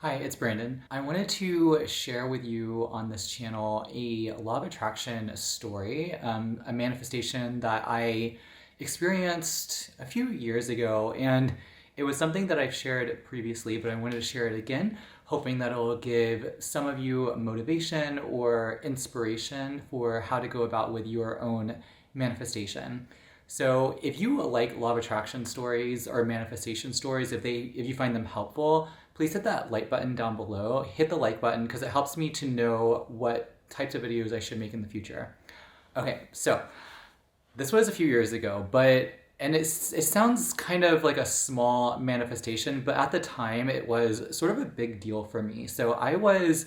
Hi, it's Brandon. I wanted to share with you on this channel a law of attraction story, a manifestation that I experienced a few years ago. And it was something that I've shared previously, but I wanted to share it again, hoping that it'll give some of you motivation or inspiration for how to go about with your own manifestation. So if you like law of attraction stories or manifestation stories, if you find them helpful, please hit that like button down below. Hit the like button because it helps me to know what types of videos I should make in the future. Okay, so this was a few years ago, it sounds kind of like a small manifestation, but at the time it was sort of a big deal for me. So I was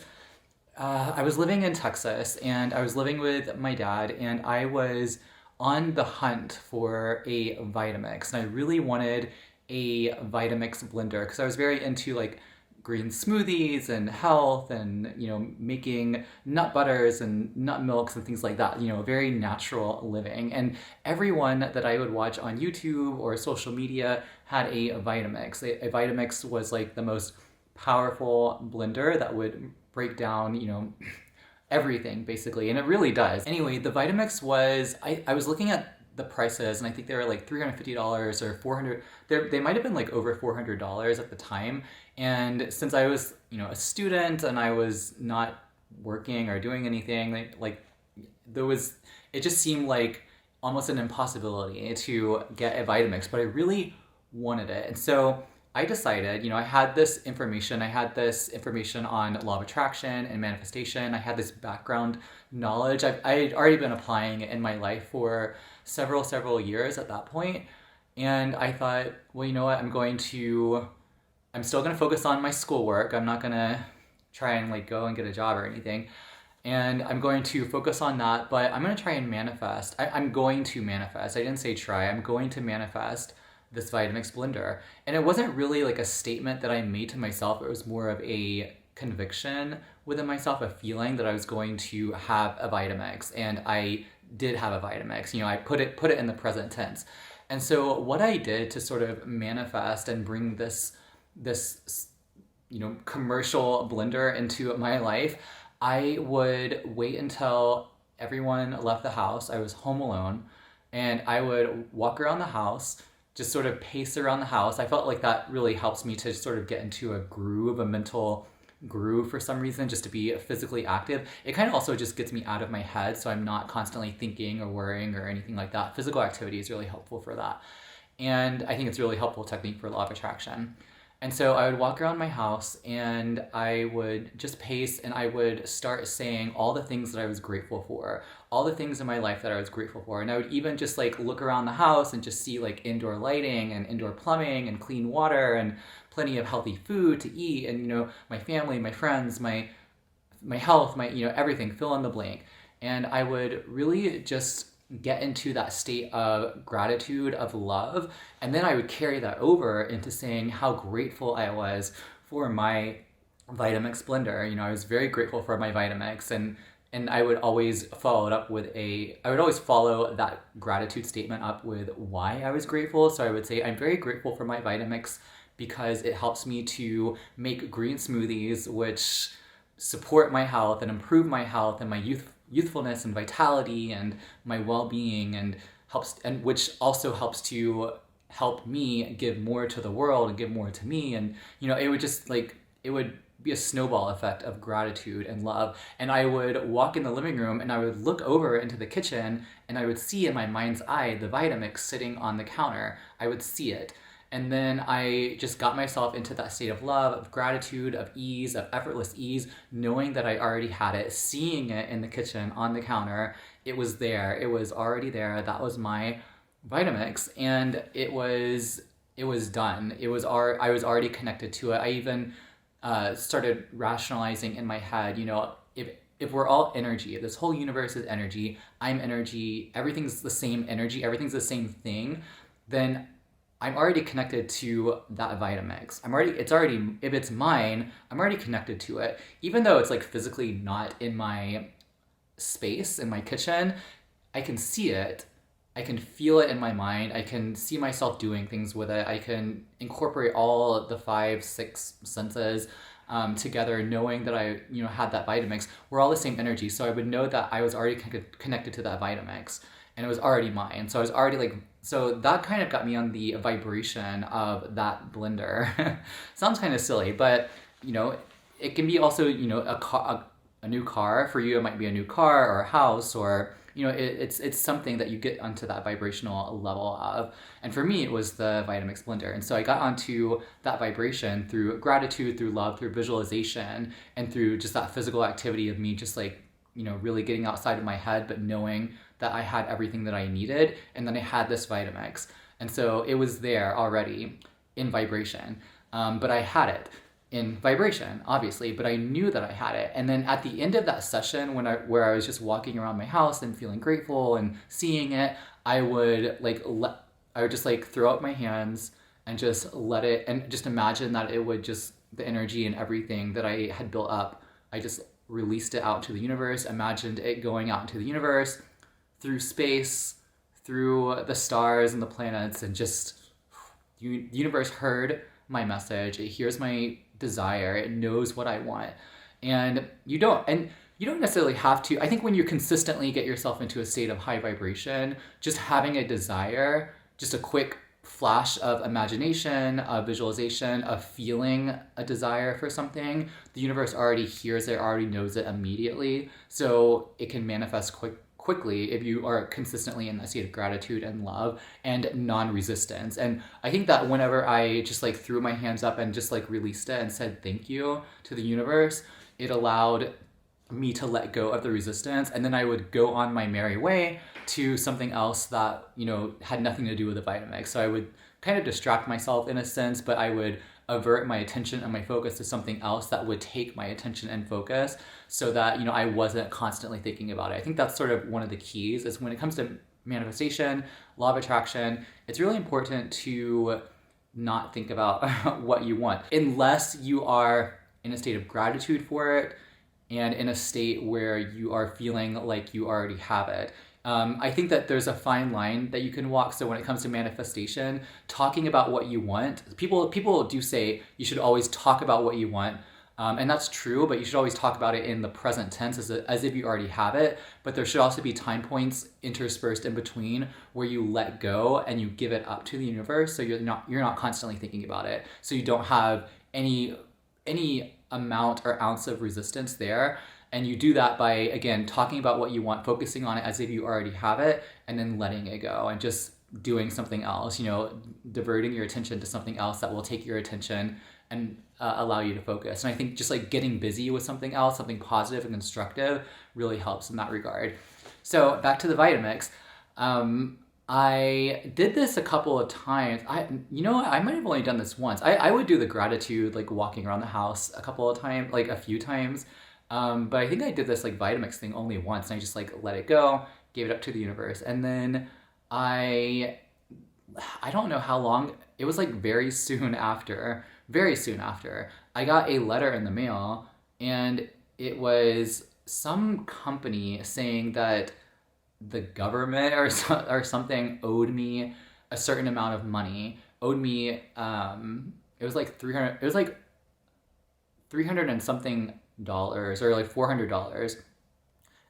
living in Texas and I was living with my dad, and I was on the hunt for a Vitamix, and I really wanted a Vitamix blender because I was very into like green smoothies and health and making nut butters and nut milks and things like that, very natural living. And everyone that I would watch on YouTube or social media had a Vitamix. A Vitamix was like the most powerful blender that would break down, everything basically, and it really does. Anyway, the Vitamix was, I was looking at the prices, and I think they were like $350 or $400. They might have been like over $400 at the time. And since I was, a student and I was not working or doing anything, it just seemed like almost an impossibility to get a Vitamix, but I really wanted it. And so I decided, I had this information. On law of attraction and manifestation. I had this background knowledge. I had already been applying it in my life for several years at that point. And I thought, well, you know what? I'm still going to focus on my schoolwork. I'm not going to try and like go and get a job or anything. And I'm going to focus on that, but I'm going to try and manifest. I'm going to manifest. I didn't say try. I'm going to manifest this Vitamix blender. And it wasn't really like a statement that I made to myself. It was more of a conviction within myself, a feeling that I was going to have a Vitamix. And I did have a Vitamix. I put it in the present tense. And so what I did to sort of manifest and bring this commercial blender into my life, I would wait until everyone left the house. I was home alone, and I would walk around the house, just sort of pace around the house. I felt like that really helps me to sort of get into a mental groove for some reason, just to be physically active. It kind of also just gets me out of my head, so I'm not constantly thinking or worrying or anything like that. Physical activity is really helpful for that. And I think it's a really helpful technique for law of attraction. And so I would walk around my house and I would just pace, and I would start saying all the things that I was grateful for, all the things in my life that I was grateful for. And I would even just like look around the house and just see like indoor lighting and indoor plumbing and clean water and plenty of healthy food to eat, and my family, my friends, my health, my everything, fill in the blank. And I would really just get into that state of gratitude, of love, and then I would carry that over into saying how grateful I was for my Vitamix blender. I was very grateful for my Vitamix, and I would always follow that gratitude statement up with why I was grateful. So I would say, I'm very grateful for my Vitamix because it helps me to make green smoothies, which support my health and improve my health and my youthfulness and vitality and my well-being, and which also helps to help me give more to the world and give more to me. And it would just it would be a snowball effect of gratitude and love. And I would walk in the living room and I would look over into the kitchen, and I would see in my mind's eye the Vitamix sitting on the counter. I would see it. And then I just got myself into that state of love, of gratitude, of ease, of effortless ease, knowing that I already had it, seeing it in the kitchen on the counter. It was there. It was already there. That was my Vitamix, and it was done. I was already connected to it. I even started rationalizing in my head, if we're all energy, if this whole universe is energy, I'm energy, everything's the same energy, everything's the same thing, then I'm already connected to that Vitamix. If it's mine, I'm already connected to it. Even though it's like physically not in my space, in my kitchen, I can see it. I can feel it in my mind. I can see myself doing things with it. I can incorporate all the 5, 6 senses. together, knowing that I, had that Vitamix, we're all the same energy. So I would know that I was already connected to that Vitamix and it was already mine. So I was already like, so that kind of got me on the vibration of that blender. Sounds kind of silly, but it can be also, a new car. For you, it might be a new car or a house, or it's something that you get onto that vibrational level of. And for me, it was the Vitamix blender. And so I got onto that vibration through gratitude, through love, through visualization, and through just that physical activity of me just like, really getting outside of my head, but knowing that I had everything that I needed. And then I had this Vitamix. And so it was there already in vibration. But I had it in vibration, obviously, but I knew that I had it. And then at the end of that session, where I was just walking around my house and feeling grateful and seeing it, I would just like throw up my hands and just let it, and just imagine that it would just, the energy and everything that I had built up, I just released it out to the universe, imagined it going out into the universe, through space, through the stars and the planets, and just, the universe heard my message, it hears my desire, it knows what I want. And you don't necessarily have to, I think when you consistently get yourself into a state of high vibration, just having a desire, just a quick flash of imagination, of visualization, of feeling a desire for something, the universe already hears it, already knows it immediately. So it can manifest quickly if you are consistently in that state of gratitude and love and non-resistance. And I think that whenever I just like threw my hands up and just like released it and said thank you to the universe, it allowed me to let go of the resistance. And then I would go on my merry way to something else that, had nothing to do with the Vitamix. So I would kind of distract myself in a sense, but I would avert my attention and my focus to something else that would take my attention and focus, so that I wasn't constantly thinking about it. I think that's sort of one of the keys, is when it comes to manifestation, law of attraction, it's really important to not think about what you want unless you are in a state of gratitude for it and in a state where you are feeling like you already have it. I think that there's a fine line that you can walk. So when it comes to manifestation, talking about what you want, people do say you should always talk about what you want. And that's true, but you should always talk about it in the present tense as if you already have it. But there should also be time points interspersed in between where you let go and you give it up to the universe. So you're not constantly thinking about it. So you don't have any amount or ounce of resistance there. And you do that by, again, talking about what you want, focusing on it as if you already have it, and then letting it go and just doing something else, diverting your attention to something else that will take your attention and allow you to focus. And I think just like getting busy with something else, something positive and constructive, really helps in that regard. So back to the Vitamix. I did this a couple of times. I might have only done this once. I would do the gratitude, like walking around the house a few times. But I think I did this like Vitamix thing only once, and I just like let it go, gave it up to the universe. And then I don't know how long, it was like very soon after, I got a letter in the mail, and it was some company saying that the government or something owed me a certain amount of money, it was like 300 and something dollars, or like $400.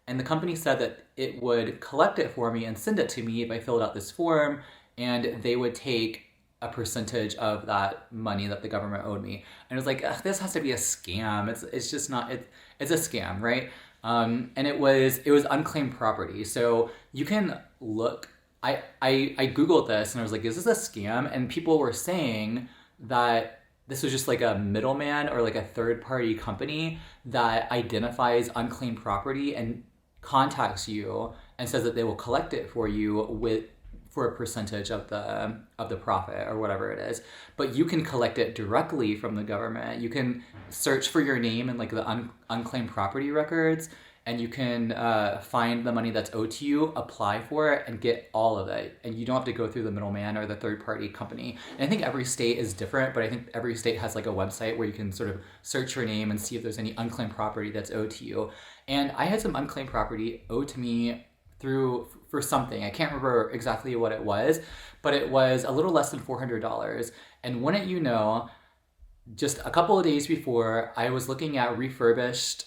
And the company said that it would collect it for me and send it to me if I filled out this form, and they would take a percentage of that money that the government owed me. And it was like, this has to be a scam. It's just not, it's a scam, right? And it was unclaimed property. So you can look, I Googled this and I was like, is this a scam? And people were saying that this was just like a middleman or like a third-party company that identifies unclaimed property and contacts you and says that they will collect it for you for a percentage of the profit or whatever it is. But you can collect it directly from the government. You can search for your name in like the unclaimed property records, and you can find the money that's owed to you, apply for it, and get all of it. And you don't have to go through the middleman or the third-party company. And I think every state is different, but I think every state has like a website where you can sort of search your name and see if there's any unclaimed property that's owed to you. And I had some unclaimed property owed to me for something. I can't remember exactly what it was, but it was a little less than $400. And wouldn't you know, just a couple of days before, I was looking at refurbished,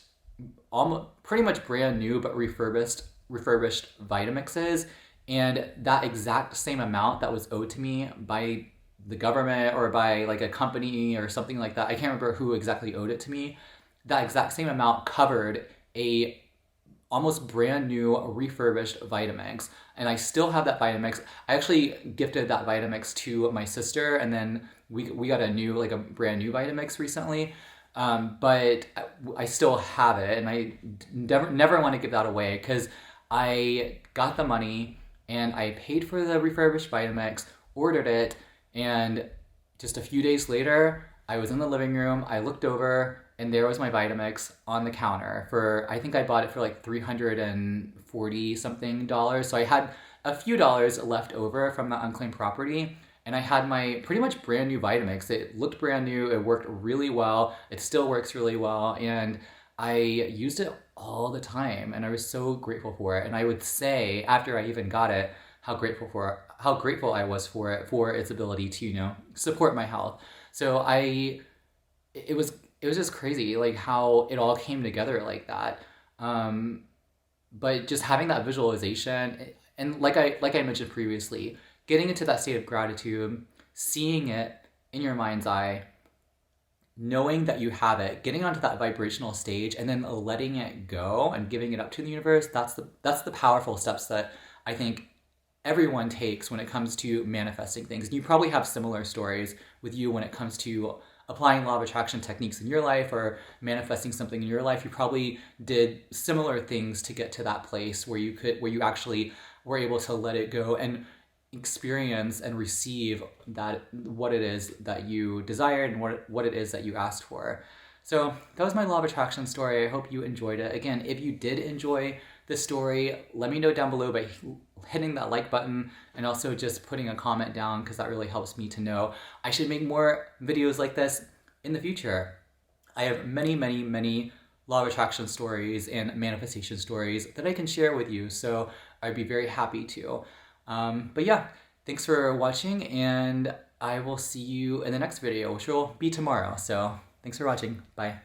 almost pretty much brand new but refurbished Vitamixes, and that exact same amount that was owed to me by the government or by like a company or something like that. I can't remember who exactly owed it to me. That exact same amount covered a almost brand new refurbished Vitamix, and I still have that Vitamix. I actually gifted that Vitamix to my sister, and then we got a new, like a brand new Vitamix recently. But I still have it, and I never want to give that away because I got the money and I paid for the refurbished Vitamix, ordered it, and just a few days later, I was in the living room. I looked over, and there was my Vitamix on the counter for, I think I bought it for like $340 something. So I had a few dollars left over from the unclaimed property, and I had my pretty much brand new Vitamix. It looked brand new. It worked really well. It still works really well, and I used it all the time, and I was so grateful for it. And I would say, after I even got it, how grateful I was for it, for its ability to, support my health. So it was just crazy, like how it all came together like that. But just having that visualization, and like I mentioned previously, getting into that state of gratitude, seeing it in your mind's eye, knowing that you have it, getting onto that vibrational stage, and then letting it go and giving it up to the universe. That's the powerful steps that I think everyone takes when it comes to manifesting things. And you probably have similar stories with you when it comes to applying law of attraction techniques in your life or manifesting something in your life. You probably did similar things to get to that place where you actually were able to let it go and experience and receive what it is that you desired and what it is that you asked for. So that was my law of attraction story. I hope you enjoyed it. Again, if you did enjoy this story, let me know down below by hitting that like button and also just putting a comment down, because that really helps me to know I should make more videos like this in the future. I have many law of attraction stories and manifestation stories that I can share with you, so I'd be very happy to. But yeah, thanks for watching, and I will see you in the next video, which will be tomorrow. So thanks for watching. Bye.